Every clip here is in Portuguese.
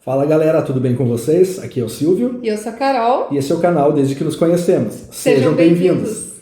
Fala galera, tudo bem com vocês? Aqui é o Silvio. E eu sou a Carol. E esse é o canal Desde que nos conhecemos. Sejam bem-vindos.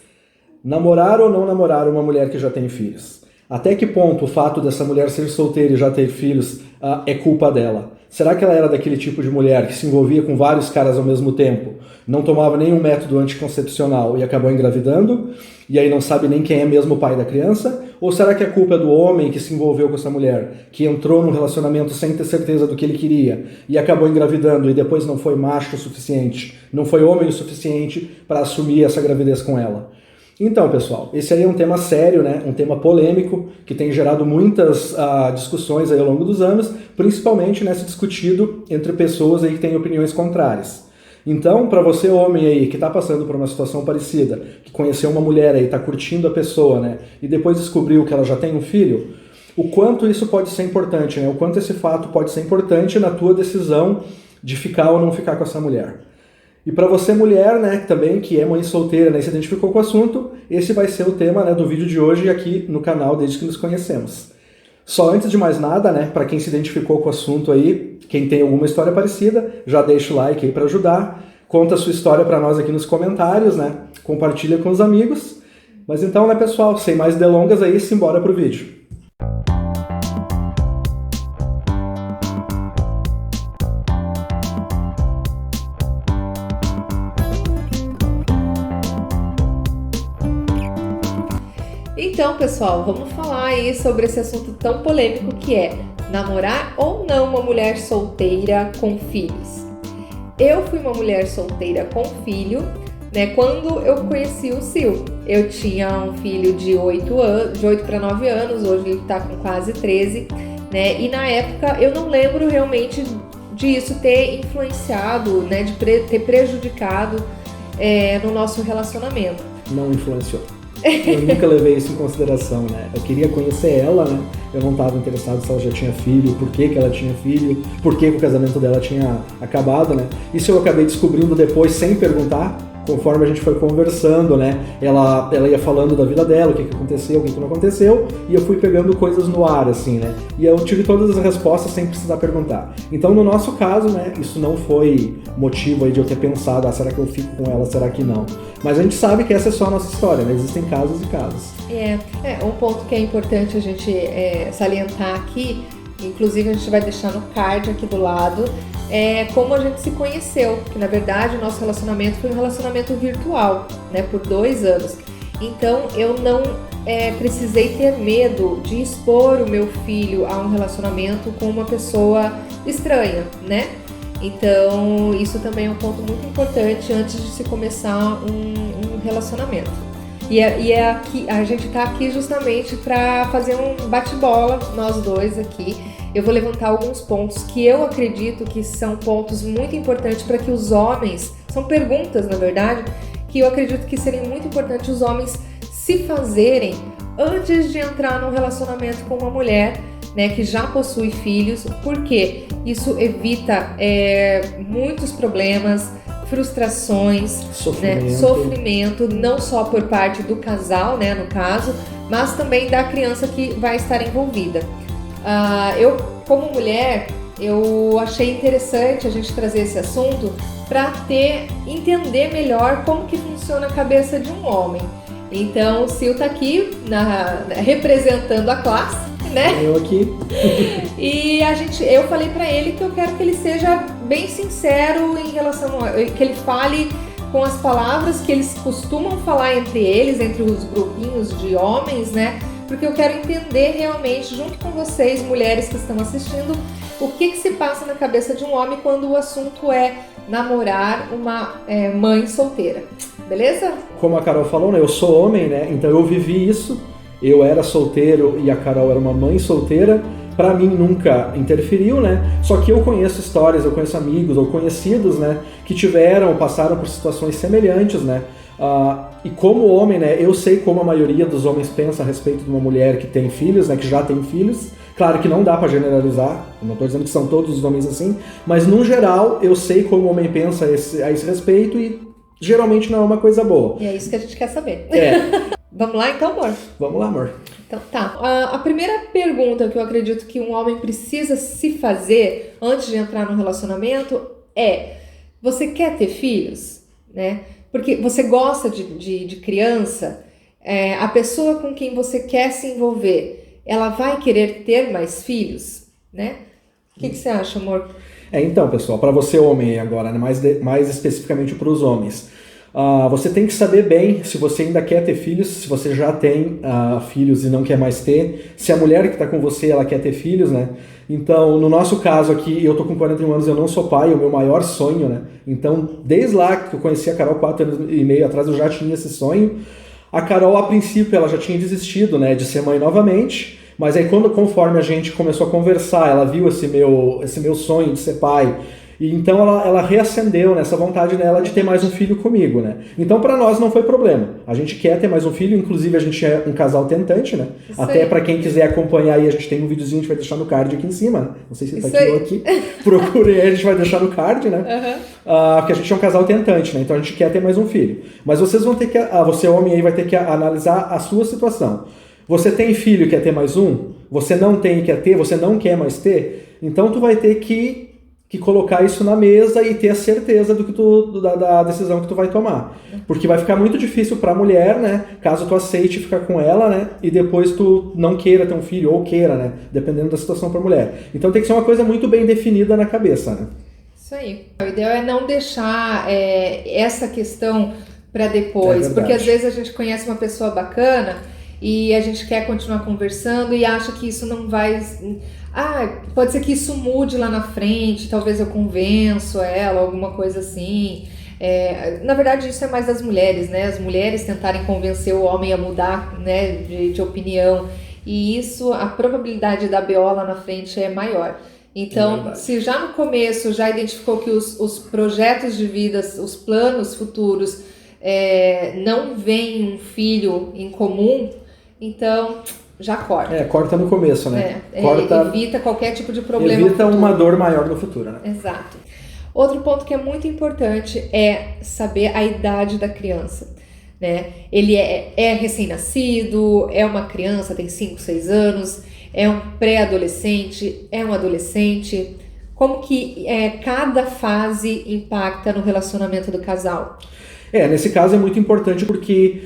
Namorar ou não namorar uma mulher que já tem filhos? Até que ponto o fato dessa mulher ser solteira e já ter filhos é culpa dela? Será que ela era daquele tipo de mulher que se envolvia com vários caras ao mesmo tempo, não tomava nenhum método anticoncepcional e acabou engravidando? E aí não sabe nem quem é mesmo o pai da criança? Ou será que a culpa é do homem que se envolveu com essa mulher, que entrou num relacionamento sem ter certeza do que ele queria e acabou engravidando e depois não foi macho o suficiente, não foi homem o suficiente para assumir essa gravidez com ela? Então, pessoal, esse aí é um tema sério, né? Um tema polêmico, que tem gerado muitas discussões aí ao longo dos anos, principalmente, né, se discutido entre pessoas aí que têm opiniões contrárias. Então, para você homem aí que está passando por uma situação parecida, que conheceu uma mulher aí, está curtindo a pessoa, né, e depois descobriu que ela já tem um filho, o quanto isso pode ser importante, né? O quanto esse fato pode ser importante na tua decisão de ficar ou não ficar com essa mulher. E para você mulher, né, também que é mãe solteira, né, e se identificou com o assunto, esse vai ser o tema, né, do vídeo de hoje aqui no canal Desde que nos conhecemos. Só antes de mais nada, né, para quem se identificou com o assunto aí, quem tem alguma história parecida, já deixa o like aí para ajudar, conta a sua história para nós aqui nos comentários, né, compartilha com os amigos. Mas então, né, pessoal, sem mais delongas aí, simbora pro vídeo. Então, pessoal, vamos falar aí sobre esse assunto tão polêmico que é namorar ou não uma mulher solteira com filhos. Eu fui uma mulher solteira com filho, né, quando eu conheci o Sil. Eu tinha um filho de 8 para 9 anos, hoje ele tá com quase 13, né, e na época eu não lembro realmente disso ter influenciado, né, de ter prejudicado no nosso relacionamento. Não influenciou. Eu nunca levei isso em consideração, né? Eu queria conhecer ela, né? Eu não estava interessado se ela já tinha filho, por que ela tinha filho, por que o casamento dela tinha acabado, né? Isso eu acabei descobrindo depois sem perguntar, conforme a gente foi conversando, né? Ela ia falando da vida dela, o que aconteceu, o que não aconteceu, e eu fui pegando coisas no ar, assim, né? E eu tive todas as respostas sem precisar perguntar. Então, no nosso caso, né, isso não foi motivo aí de eu ter pensado, será que eu fico com ela, será que não? Mas a gente sabe que essa é só a nossa história, né? Existem casos e casos. Um ponto que é importante a gente salientar aqui, inclusive a gente vai deixar no card aqui do lado, como a gente se conheceu, que na verdade o nosso relacionamento foi um relacionamento virtual, né, por 2 anos. Então eu não precisei ter medo de expor o meu filho a um relacionamento com uma pessoa estranha, né? Então isso também é um ponto muito importante antes de se começar um relacionamento. E aqui, a gente tá aqui justamente para fazer um bate-bola, nós dois aqui. Eu vou levantar alguns pontos que eu acredito que são pontos muito importantes para que os homens, são perguntas na verdade, que eu acredito que seriam muito importantes os homens se fazerem antes de entrar num relacionamento com uma mulher, né, que já possui filhos, porque isso evita muitos problemas, frustrações, sofrimento, não só por parte do casal, né, no caso, mas também da criança que vai estar envolvida. Eu, como mulher, eu achei interessante a gente trazer esse assunto para entender melhor como que funciona a cabeça de um homem. Então, o Sil tá aqui representando a classe, né? Eu aqui. E eu falei para ele que eu quero que ele seja bem sincero em relação que ele fale com as palavras que eles costumam falar entre eles, entre os grupinhos de homens, né? Porque eu quero entender realmente, junto com vocês, mulheres que estão assistindo, o que se passa na cabeça de um homem quando o assunto é namorar uma mãe solteira. Beleza? Como a Carol falou, né? Eu sou homem, né? Então eu vivi isso. Eu era solteiro e a Carol era uma mãe solteira. Pra mim nunca interferiu, né? Só que eu conheço histórias, eu conheço amigos ou conhecidos, né? Que passaram por situações semelhantes, né? E como homem, né? Eu sei como a maioria dos homens pensa a respeito de uma mulher que tem filhos, né? Que já tem filhos. Claro que não dá pra generalizar, eu não estou dizendo que são todos os homens assim, mas no geral eu sei como o homem pensa a esse respeito e geralmente não é uma coisa boa. E é isso que a gente quer saber. É. Vamos lá então, amor? Vamos lá, amor. Então tá. A primeira pergunta que eu acredito que um homem precisa se fazer antes de entrar no relacionamento é: você quer ter filhos? Né? Porque você gosta de criança, a pessoa com quem você quer se envolver, ela vai querer ter mais filhos? Né? O que você acha, amor? Então, pessoal, para você homem agora, né, mais especificamente para os homens, você tem que saber bem se você ainda quer ter filhos, se você já tem filhos e não quer mais ter, se a mulher que está com você, ela quer ter filhos, né? Então, no nosso caso aqui, eu tô com 41 anos, eu não sou pai, é o meu maior sonho, né? Então, desde lá que eu conheci a Carol 4 anos e meio atrás, eu já tinha esse sonho. A Carol, a princípio, ela já tinha desistido, né, de ser mãe novamente, mas aí conforme a gente começou a conversar, ela viu esse meu sonho de ser pai, e então ela reacendeu nessa vontade dela de ter mais um filho comigo, né? Então para nós não foi problema. A gente quer ter mais um filho, inclusive a gente é um casal tentante, né? Isso até aí. Para quem quiser acompanhar aí, a gente tem um videozinho, a gente vai deixar no card aqui em cima, né? Não sei se tá Isso aqui aí. ou aqui. Procure aí, a gente vai deixar no card, né? Porque a gente é um casal tentante, né? Então a gente quer ter mais um filho. Mas vocês vão ter que, você homem aí vai ter que analisar a sua situação. Você tem filho e quer ter mais um? Você não tem e quer ter? Você não quer mais ter? Então tu vai ter que colocar isso na mesa e ter a certeza da decisão que tu vai tomar. Porque vai ficar muito difícil para a mulher, né? Caso tu aceite ficar com ela, né? E depois tu não queira ter um filho, ou queira, né? Dependendo da situação para a mulher. Então tem que ser uma coisa muito bem definida na cabeça, né? Isso aí. O ideal é não deixar essa questão para depois. Porque às vezes a gente conhece uma pessoa bacana e a gente quer continuar conversando e acha que isso não vai... pode ser que isso mude lá na frente, talvez eu convenço ela, alguma coisa assim. Na verdade, isso é mais das mulheres, né? As mulheres tentarem convencer o homem a mudar, né, de opinião. E isso, a probabilidade da BO lá na frente é maior. Então, se já no começo já identificou que os projetos de vida, os planos futuros, não veem um filho em comum, então... já corta. Corta no começo, né? Evita qualquer tipo de problema. Evita uma dor maior no futuro, né? Exato. Outro ponto que é muito importante é saber a idade da criança, né? Ele é recém-nascido, é uma criança, tem 5, 6 anos, é um pré-adolescente, é um adolescente. Como que cada fase impacta no relacionamento do casal? Nesse caso é muito importante porque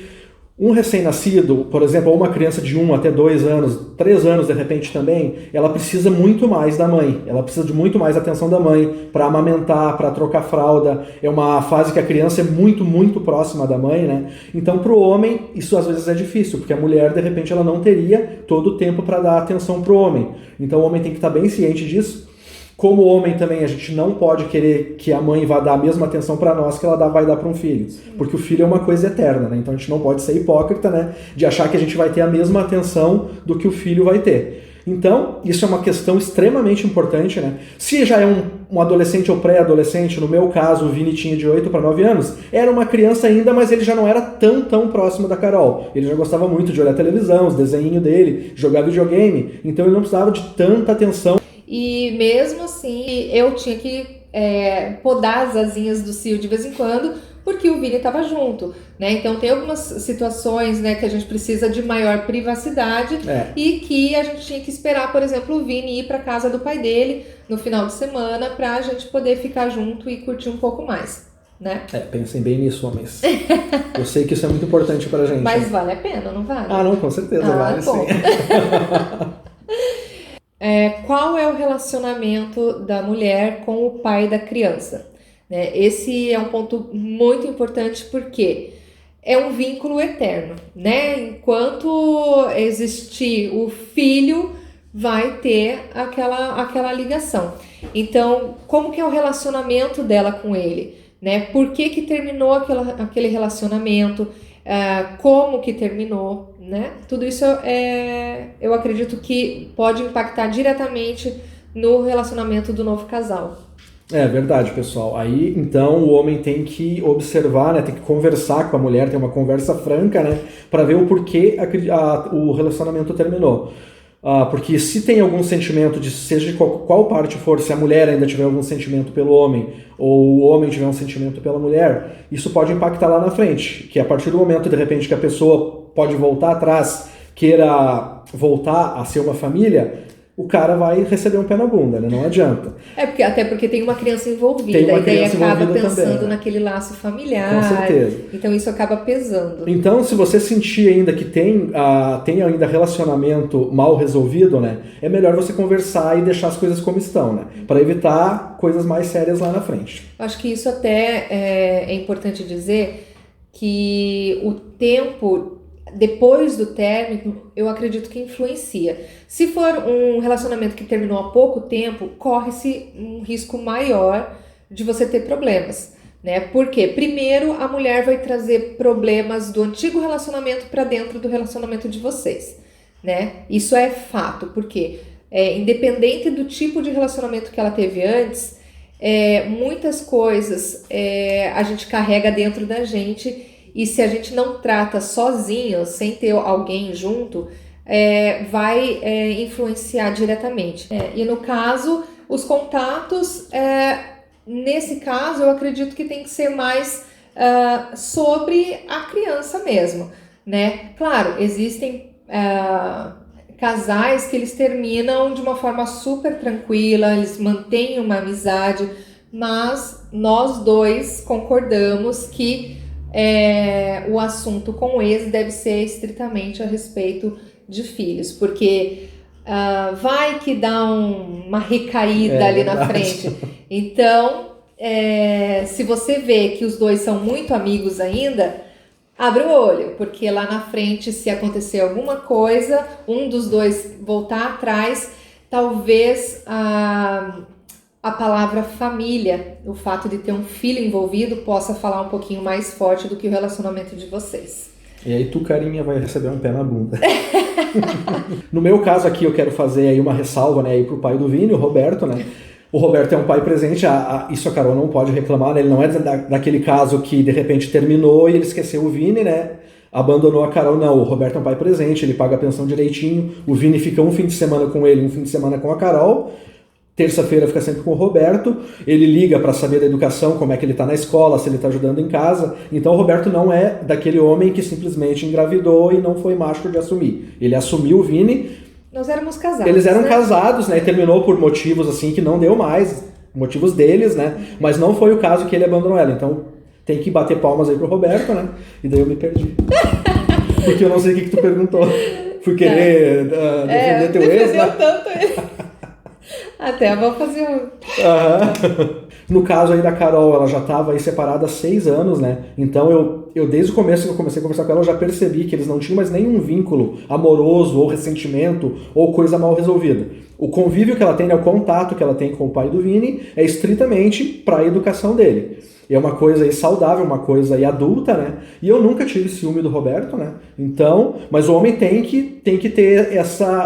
um recém-nascido, por exemplo, ou uma criança de 1 até 2 anos, 3 anos de repente também, ela precisa muito mais da mãe, ela precisa de muito mais atenção da mãe para amamentar, para trocar fralda. É uma fase que a criança é muito, muito próxima da mãe, né? Então, para o homem, isso às vezes é difícil, porque a mulher, de repente, ela não teria todo o tempo para dar atenção para o homem. Então, o homem tem que estar bem ciente disso. Como homem também, a gente não pode querer que a mãe vá dar a mesma atenção para nós que ela vai dar para um filho. Porque o filho é uma coisa eterna, né? Então a gente não pode ser hipócrita, né? De achar que a gente vai ter a mesma atenção do que o filho vai ter. Então, isso é uma questão extremamente importante, né? Se já é um adolescente ou pré-adolescente, no meu caso, o Vini tinha de 8 para 9 anos, era uma criança ainda, mas ele já não era tão próximo da Carol. Ele já gostava muito de olhar televisão, os desenhinhos dele, jogar videogame, então ele não precisava de tanta atenção. E mesmo assim, eu tinha que podar as asinhas do Cio de vez em quando, porque o Vini estava junto, né? Então tem algumas situações, né, que a gente precisa de maior privacidade e que a gente tinha que esperar, por exemplo, o Vini ir para casa do pai dele no final de semana para a gente poder ficar junto e curtir um pouco mais, né? Pensem bem nisso, homens. Eu sei que isso é muito importante pra gente. Mas vale a pena, não vale? Não, com certeza vale, bom. sim. Qual é o relacionamento da mulher com o pai da criança? Né? Esse é um ponto muito importante porque é um vínculo eterno, né? Enquanto existir o filho, vai ter aquela ligação. Então, como que é o relacionamento dela com ele? Né? Por que terminou aquele relacionamento? Como que terminou, né? Tudo isso eu acredito que pode impactar diretamente no relacionamento do novo casal. É verdade, pessoal. Aí, então, o homem tem que observar, né? Tem que conversar com a mulher, ter uma conversa franca, né? Para ver o porquê o relacionamento terminou. Porque se tem algum sentimento, seja de qual parte for, se a mulher ainda tiver algum sentimento pelo homem, ou o homem tiver um sentimento pela mulher, isso pode impactar lá na frente. Que a partir do momento, de repente, que a pessoa pode voltar atrás, queira voltar a ser uma família, o cara vai receber um pé na bunda, né? Não adianta. Até porque tem uma criança envolvida, Tem uma e daí criança acaba envolvida pensando também, né? naquele laço familiar. Com certeza. Então isso acaba pesando. Então, se você sentir ainda que tem ainda relacionamento mal resolvido, né? É melhor você conversar e deixar as coisas como estão, né? Para evitar coisas mais sérias lá na frente. Acho que isso até é importante dizer que o tempo depois do término, eu acredito que influencia. Se for um relacionamento que terminou há pouco tempo, corre-se um risco maior de você ter problemas, né? Porque primeiro a mulher vai trazer problemas do antigo relacionamento para dentro do relacionamento de vocês, né? Isso é fato, porque independente do tipo de relacionamento que ela teve antes, muitas coisas a gente carrega dentro da gente. E se a gente não trata sozinho, sem ter alguém junto, vai influenciar diretamente. E no caso, os contatos, nesse caso, eu acredito que tem que ser mais sobre a criança mesmo, né? Claro, existem casais que eles terminam de uma forma super tranquila, eles mantêm uma amizade, mas nós dois concordamos que o assunto com o ex deve ser estritamente a respeito de filhos, porque vai que dá uma recaída ali na frente. Então, se você vê que os dois são muito amigos ainda, abre o olho, porque lá na frente, se acontecer alguma coisa, um dos dois voltar atrás, talvez a palavra família, o fato de ter um filho envolvido, possa falar um pouquinho mais forte do que o relacionamento de vocês. E aí tu, carinha, vai receber um pé na bunda. No meu caso aqui, eu quero fazer aí uma ressalva, né, aí pro pai do Vini, o Roberto, né? O Roberto é um pai presente, isso a Carol não pode reclamar, né? Ele não é daquele caso que de repente terminou e ele esqueceu o Vini, né? Abandonou a Carol, não. O Roberto é um pai presente, ele paga a pensão direitinho, o Vini fica um fim de semana com ele, um fim de semana com a Carol. Terça-feira fica sempre com o Roberto, ele liga para saber da educação, como é que ele está na escola, se ele está ajudando em casa. Então o Roberto não é daquele homem que simplesmente engravidou e não foi macho de assumir. Ele assumiu o Vini. Nós éramos casados. Eles eram né? casados, né? E terminou por motivos assim que não deu mais, motivos deles, né? Mas não foi o caso que ele abandonou ela. Então tem que bater palmas aí pro Roberto, né? E daí eu me perdi. Porque eu não sei o que tu perguntou. Fui querer defender teu ex, né? Tanto ele. Até vou fazer um... No caso aí da Carol, ela já estava aí separada há 6 anos, né? Então eu desde o começo que eu comecei a conversar com ela, eu já percebi que eles não tinham mais nenhum vínculo amoroso ou ressentimento ou coisa mal resolvida. O convívio que ela tem, né, o contato que ela tem com o pai do Vini é estritamente para a educação dele. É uma coisa aí saudável, uma coisa aí adulta, né? E eu nunca tive ciúme do Roberto, né? Então, mas o homem tem que ter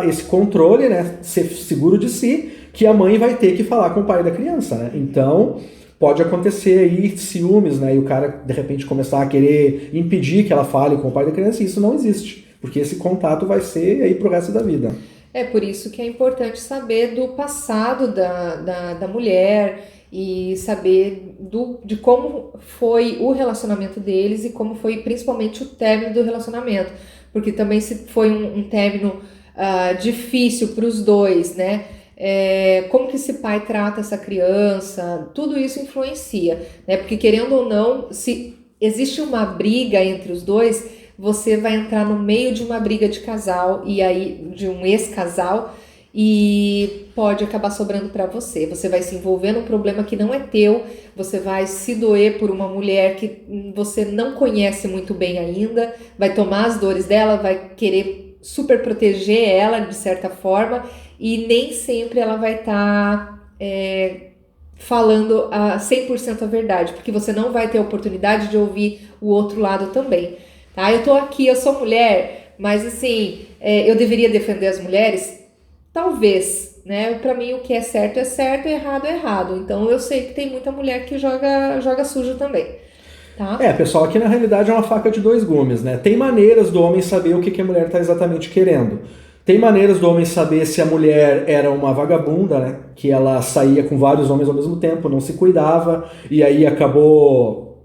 esse controle, né? Ser seguro de si, que a mãe vai ter que falar com o pai da criança, né? Então, pode acontecer aí ciúmes, né? E o cara, de repente, começar a querer impedir que ela fale com o pai da criança, e isso não existe. Porque esse contato vai ser aí pro resto da vida. É por isso que é importante saber do passado da mulher e saber de como foi o relacionamento deles e como foi principalmente o término do relacionamento. Porque também se foi um término difícil para os dois, né? Como que esse pai trata essa criança, tudo isso influencia, né? Porque querendo ou não, se existe uma briga entre os dois, você vai entrar no meio de uma briga de casal e aí de um ex-casal e pode acabar sobrando para você. Você vai se envolver num problema que não é teu, você vai se doer por uma mulher que você não conhece muito bem ainda, vai tomar as dores dela, vai querer super proteger ela de certa forma e nem sempre ela vai estar falando 100% a verdade, porque você não vai ter a oportunidade de ouvir o outro lado também. Tá? Eu tô aqui, eu sou mulher, mas assim, eu deveria defender as mulheres? Talvez, né? Pra mim o que é certo, e errado é errado. Então eu sei que tem muita mulher que joga sujo também. Tá? Pessoal, aqui na realidade é uma faca de 2 gumes, né? Tem maneiras do homem saber o que a mulher está exatamente querendo. Tem maneiras do homem saber se a mulher era uma vagabunda, né? Que ela saía com vários homens ao mesmo tempo, não se cuidava, e aí acabou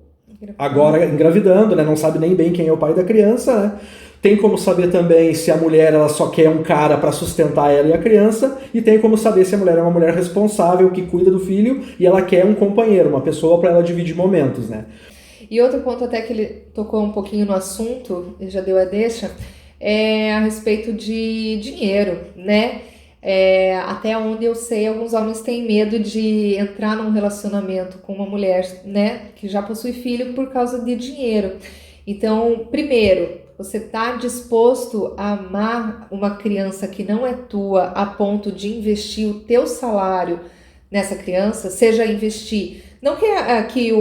agora engravidando, né? Não sabe nem bem quem é o pai da criança, né? Tem como saber também se a mulher ela só quer um cara para sustentar ela e a criança, e tem como saber se a mulher é uma mulher responsável, que cuida do filho, e ela quer um companheiro, uma pessoa para ela dividir momentos, né? E outro ponto até que ele tocou um pouquinho no assunto, ele já deu a deixa, é a respeito de dinheiro, né? Até onde eu sei, alguns homens têm medo de entrar num relacionamento com uma mulher, né, que já possui filho por causa de dinheiro. Então, primeiro, você está disposto a amar uma criança que não é tua a ponto de investir o teu salário nessa criança? Seja investir, não que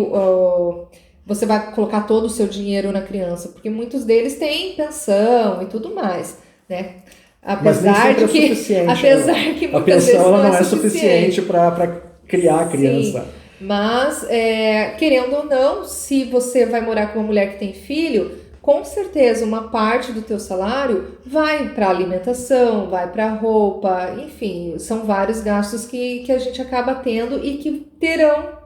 você vai colocar todo o seu dinheiro na criança, porque muitos deles têm pensão e tudo mais, né? Apesar de que, a pensão ela não é suficiente para criar a criança. Sim, mas querendo ou não, se você vai morar com uma mulher que tem filho, com certeza uma parte do teu salário vai para alimentação, vai para roupa, enfim, são vários gastos que a gente acaba tendo e que terão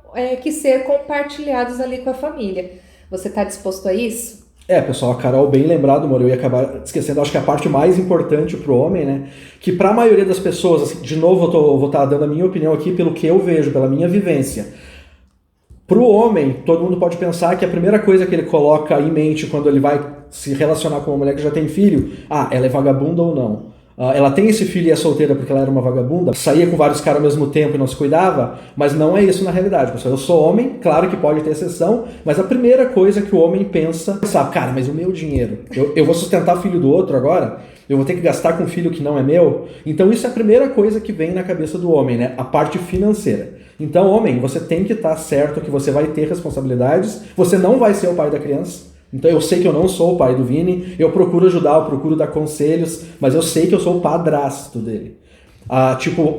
que ser compartilhados ali com a família. Você está disposto a isso? Pessoal, a Carol bem lembrado, amor, eu ia acabar esquecendo, acho que a parte mais importante pro homem, né, que pra maioria das pessoas, assim, de novo eu vou estar dando a minha opinião aqui pelo que eu vejo, pela minha vivência. Pro homem, todo mundo pode pensar que a primeira coisa que ele coloca em mente quando ele vai se relacionar com uma mulher que já tem filho, ela é vagabunda ou não? Ela tem esse filho e é solteira porque ela era uma vagabunda, saía com vários caras ao mesmo tempo e não se cuidava, mas não é isso na realidade, pessoal. Eu sou homem, claro que pode ter exceção, mas a primeira coisa que o homem pensa, sabe, cara, mas o meu dinheiro, eu vou sustentar o filho do outro agora? Eu vou ter que gastar com um filho que não é meu? Então isso é a primeira coisa que vem na cabeça do homem, né? A parte financeira. Então, homem, você tem que estar certo que você vai ter responsabilidades, você não vai ser o pai da criança. Então eu sei que eu não sou o pai do Vini, eu procuro ajudar, eu procuro dar conselhos, mas eu sei que eu sou o padrasto dele.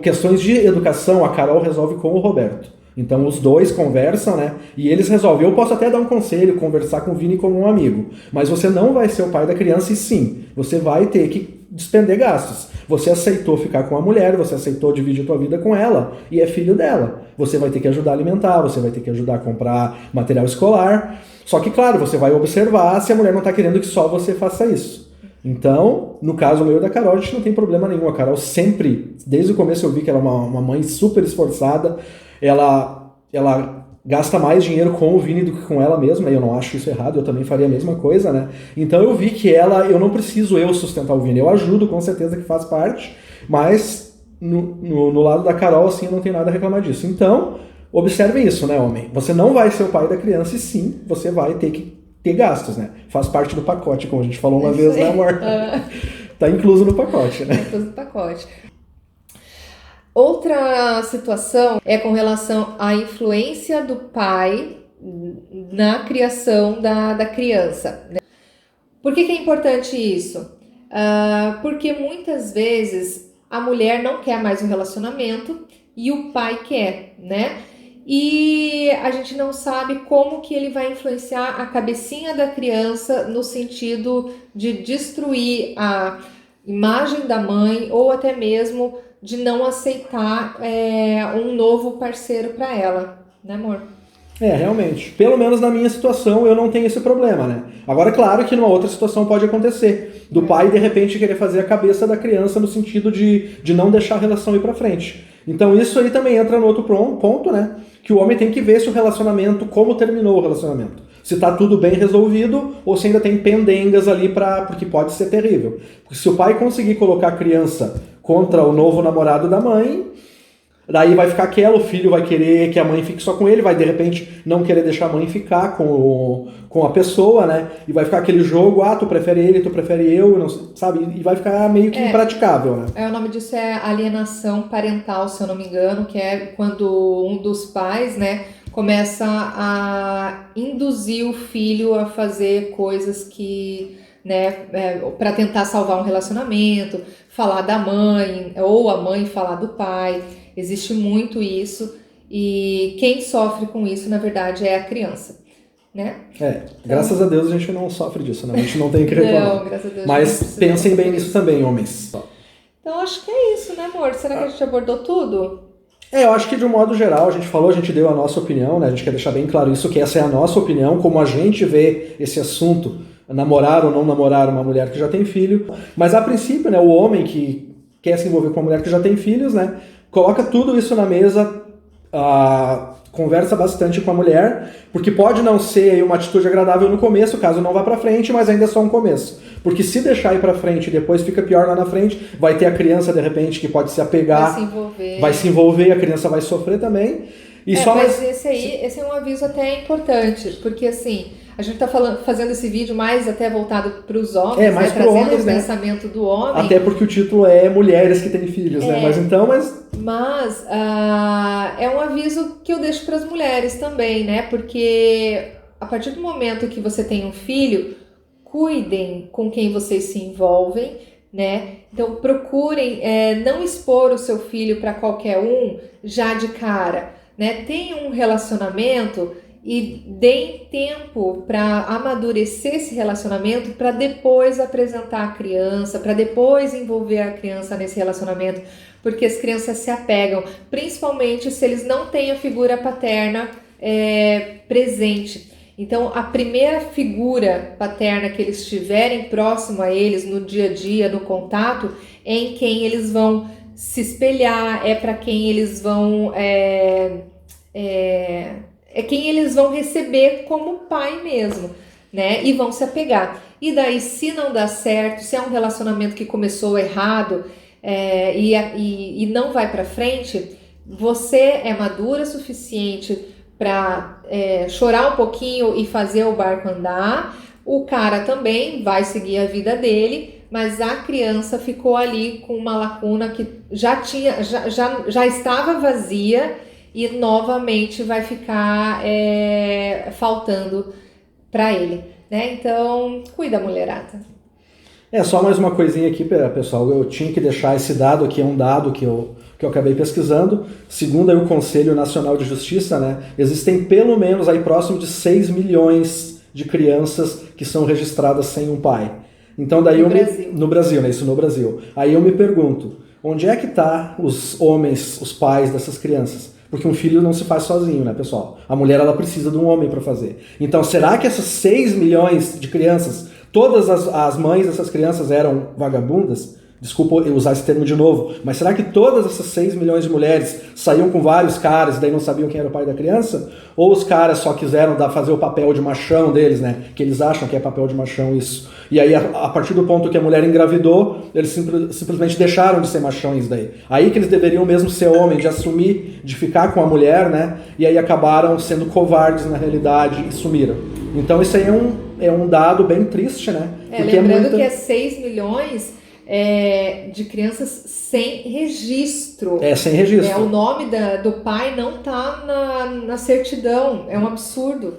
Questões de educação, a Carol resolve com o Roberto. Então os dois conversam, né? E eles resolvem. Eu posso até dar um conselho, conversar com o Vini como um amigo, mas você não vai ser o pai da criança e sim, você vai ter que despender gastos. Você aceitou ficar com a mulher, você aceitou dividir a tua vida com ela e é filho dela. Você vai ter que ajudar a alimentar, você vai ter que ajudar a comprar material escolar. Só que, claro, você vai observar se a mulher não está querendo que só você faça isso. Então, no caso meu e da Carol, a gente não tem problema nenhum. A Carol sempre, desde o começo eu vi que ela é uma mãe super esforçada. Ela gasta mais dinheiro com o Vini do que com ela mesma, e eu não acho isso errado, eu também faria a mesma coisa, né? Então eu vi que eu não preciso sustentar o Vini, eu ajudo, com certeza que faz parte, mas no lado da Carol, assim, eu não tenho nada a reclamar disso. Então, observem isso, né, homem? Você não vai ser o pai da criança e sim, você vai ter que ter gastos, né? Faz parte do pacote, como a gente falou uma vez, né, amor? Tá incluso no pacote, né? Tá incluso no pacote. Outra situação é com relação à influência do pai na criação da criança. Por que é importante isso? Porque muitas vezes a mulher não quer mais um relacionamento e o pai quer, né? E a gente não sabe como que ele vai influenciar a cabecinha da criança no sentido de destruir a imagem da mãe ou até mesmo de não aceitar um novo parceiro para ela, né, amor? Realmente. Pelo menos na minha situação eu não tenho esse problema, né? Agora, claro que numa outra situação pode acontecer. Do pai, de repente, querer fazer a cabeça da criança no sentido de não deixar a relação ir pra frente. Então isso aí também entra no outro ponto, né? Que o homem tem que ver se o relacionamento, como terminou o relacionamento. Se tá tudo bem resolvido ou se ainda tem pendengas ali porque pode ser terrível. Porque se o pai conseguir colocar a criança contra o novo namorado da mãe, daí vai ficar o filho vai querer que a mãe fique só com ele, vai de repente não querer deixar a mãe ficar com a pessoa, né? E vai ficar aquele jogo, tu prefere ele, tu prefere eu, não, sabe? E vai ficar meio que impraticável, né? O nome disso é alienação parental, se eu não me engano, que é quando um dos pais, né, começa a induzir o filho a fazer coisas que, né, para tentar salvar um relacionamento, falar da mãe, ou a mãe falar do pai. Existe muito isso, e quem sofre com isso, na verdade, é a criança, né? Graças a Deus a gente não sofre disso, né? A gente não tem que reclamar. Não, graças a Deus. Mas pensem bem nisso também, homens. Então, acho que é isso, né, amor? Será que a gente abordou tudo? Eu acho que de um modo geral, a gente deu a nossa opinião, né? A gente quer deixar bem claro isso, que essa é a nossa opinião, como a gente vê esse assunto namorar ou não namorar uma mulher que já tem filho. Mas a princípio, né, o homem que quer se envolver com uma mulher que já tem filhos, né, coloca tudo isso na mesa, conversa bastante com a mulher, porque pode não ser aí uma atitude agradável no começo, caso não vá pra frente, mas ainda é só um começo. Porque se deixar ir pra frente e depois fica pior lá na frente, vai ter a criança, de repente, que pode se apegar, vai se envolver, a criança vai sofrer também. E mas esse é um aviso até importante, porque assim, a gente tá fazendo esse vídeo mais até voltado para os homens, mais trazendo homens, o pensamento do homem. Até porque o título é Mulheres que têm filhos, né? Mas é um aviso que eu deixo para as mulheres também, né? Porque a partir do momento que você tem um filho, cuidem com quem vocês se envolvem, né? Então procurem não expor o seu filho para qualquer um já de cara, né? Tenham um relacionamento e deem tempo para amadurecer esse relacionamento, para depois apresentar a criança, para depois envolver a criança nesse relacionamento, porque as crianças se apegam, principalmente se eles não têm a figura paterna presente. Então, a primeira figura paterna que eles tiverem próximo a eles no dia a dia, no contato, é em quem eles vão se espelhar, é para quem eles vão quem eles vão receber como pai mesmo, né? E vão se apegar. E daí, se não dá certo, se é um relacionamento que começou errado e não vai para frente, você é madura o suficiente para chorar um pouquinho e fazer o barco andar. O cara também vai seguir a vida dele, mas a criança ficou ali com uma lacuna que já estava vazia e novamente vai ficar faltando para ele, né? Então, cuida, mulherada. Só mais uma coisinha aqui, pessoal. Eu tinha que deixar esse dado aqui, é um dado que eu acabei pesquisando. Segundo aí o Conselho Nacional de Justiça, né, existem pelo menos aí próximo de 6 milhões de crianças que são registradas sem um pai. Então daí no Brasil, né, isso no Brasil. Aí eu me pergunto, onde é que tá os homens, os pais dessas crianças? Porque um filho não se faz sozinho, né, pessoal? A mulher, ela precisa de um homem para fazer. Então, será que essas 6 milhões de crianças, todas as mães dessas crianças eram vagabundas? Desculpa eu usar esse termo de novo, mas será que todas essas 6 milhões de mulheres saíam com vários caras e daí não sabiam quem era o pai da criança? Ou os caras só quiseram fazer o papel de machão deles, né? Que eles acham que é papel de machão isso. E aí, a partir do ponto que a mulher engravidou, eles simplesmente deixaram de ser machões daí. Aí que eles deveriam mesmo ser homem, de assumir, de ficar com a mulher, né? E aí acabaram sendo covardes na realidade e sumiram. Então isso aí é um dado bem triste, né? Porque lembrando que é 6 milhões... de crianças sem registro. Sem registro. O nome do pai não tá na certidão. É um absurdo.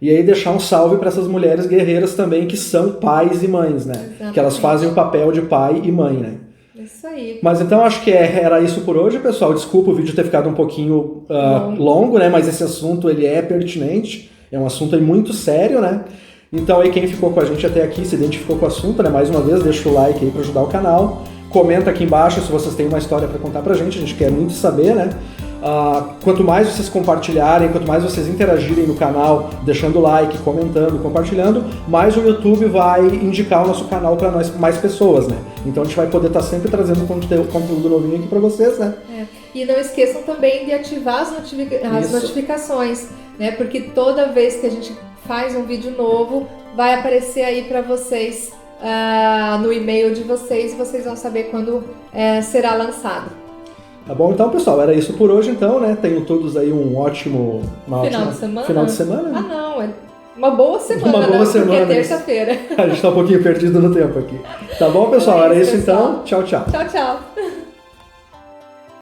E aí deixar um salve para essas mulheres guerreiras também que são pais e mães, né? Exatamente. Que elas fazem o papel de pai e mãe, né? Isso aí. Mas então acho que era isso por hoje, pessoal. Desculpa o vídeo ter ficado um pouquinho longo, né? Mas esse assunto ele é pertinente. É um assunto aí muito sério, né? Então aí quem ficou com a gente até aqui, se identificou com o assunto, né? Mais uma vez, deixa o like aí para ajudar o canal. Comenta aqui embaixo se vocês têm uma história para contar pra gente, a gente quer muito saber, né? Quanto mais vocês compartilharem, quanto mais vocês interagirem no canal, deixando like, comentando, compartilhando, mais o YouTube vai indicar o nosso canal para mais pessoas, né? Então a gente vai poder estar sempre trazendo conteúdo novinho aqui para vocês, né? E não esqueçam também de ativar as notificações, né? Porque toda vez que a gente faz um vídeo novo, vai aparecer aí para vocês no e-mail de vocês, e vocês vão saber quando será lançado. Tá bom, então, pessoal, era isso por hoje, então, né? Tenham todos aí um ótimo final de semana. Ah, não, é uma boa semana, uma boa semana, porque é terça-feira. A gente tá um pouquinho perdido no tempo aqui. Tá bom, pessoal? Era isso, pessoal. Então. Tchau, tchau. Tchau, tchau.